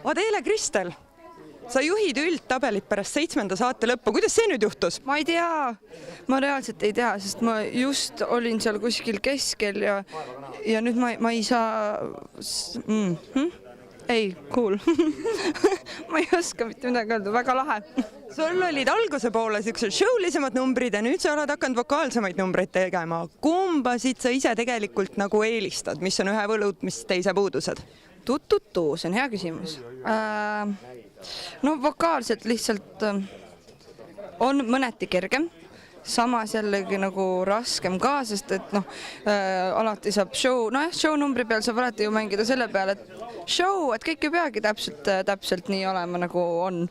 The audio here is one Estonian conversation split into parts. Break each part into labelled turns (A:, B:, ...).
A: Adele Kristel, sa juhid üldtabelit pärast 7. saate lõppu. Kuidas see nüüd juhtus?
B: Ma ei tea. Ma reaalselt ei tea, sest ma just olin seal kuskil keskel ja nüüd ma ei saa... Ei, cool. Ma ei oska mitte midagi öelda, väga lahe.
A: Sul olid alguse poole sellised showlisemad numbrid ja nüüd sa oled hakanud vokaalsemaid numbreid tegema. Kumbasid sa ise tegelikult nagu eelistad? Mis on ühe võlud, mis teise puudused?
B: See on hea küsimus. No vokaalselt lihtsalt on mõneti kergem, samas jällegi nagu raskem ka, sest et alati saab show numbri peal saab alati ju mängida selle peale, et show, et kõik ei peagi täpselt nii olema nagu on.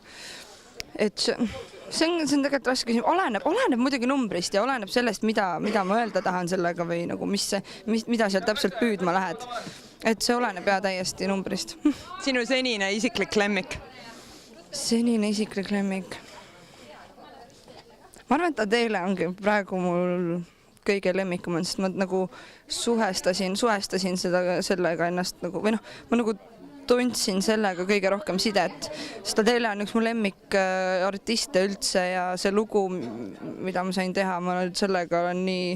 B: Et see on tegelikult raske küsimus. Oleneb muidugi numbrist ja oleneb sellest, mida ma öelda tahan sellega või nagu mida seal täpselt püüdma lähed. Et see oleneb täiesti numbrist.
A: Sinu senine isiklik lemmik?
B: Senine isiklik lemmik. Ma arvan, et Adele ongi praegu mul kõige lemmikum, sest ma nagu suhestasin sellega ennast nagu, või ma nagu tundsin sellega kõige rohkem sidet, sest Adele on üks mu lemmik artiste üldse ja see lugu, mida ma sain teha, ma sellega olen nii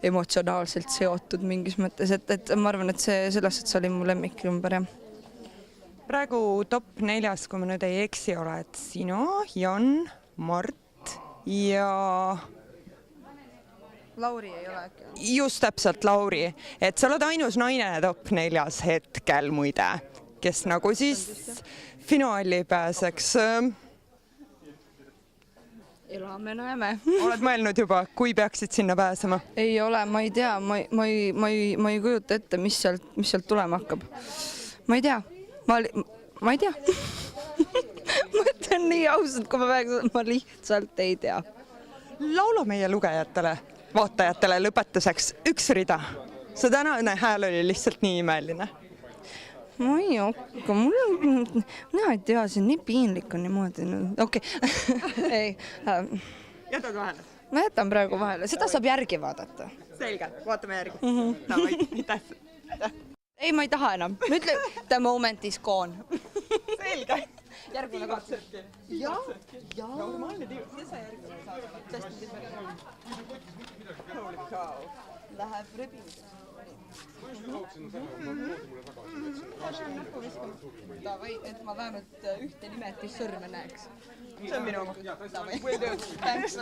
B: emotsionaalselt seotud mingis mõttes, et ma arvan, et sellest see oli mu lemmiknumber, jah.
A: Praegu top 4, kui ma nüüd ei eksi, oled sina, Jan, Mart ja...
B: Lauri ei ole äkki.
A: Just täpselt Lauri, et sa oled ainus naine top 4 hetkel muide, kes nagu siis finaali pääseks.
B: Elame, näeme.
A: Oled mõelnud juba, kui peaksid sinna pääsema?
B: Ei ole, ma ei tea, ma ei kujuta ette, mis sealt tulema hakkab. Ma ei tea, ma ei tea. Ma ütlen nii ausalt, kui ma lihtsalt ei tea.
A: Laula meie lugejatele, vaatajatele lõpetuseks üks rida. See tänane hääl oli lihtsalt nii imeline.
B: Ma ei hakka, mina ei tea, see on nii piinlik on niimoodi. Okei, ei.
A: Jätad vahele?
B: Ma jätan praegu vahele, seda saab järgi vaadata.
A: Selge, vaatame järgi.
B: Ei, ma ei taha enam. Ütle, the moment is gone.
A: Selge.
B: Järgmine kord. Jaa.
A: Normaalne tiiv. See sa järgmine saada. Holy cow.
B: Läheb rõbimiseks. Et ma vähemalt ühte nimetist sõrme näeks.
A: See on minu oma.
B: Thanks.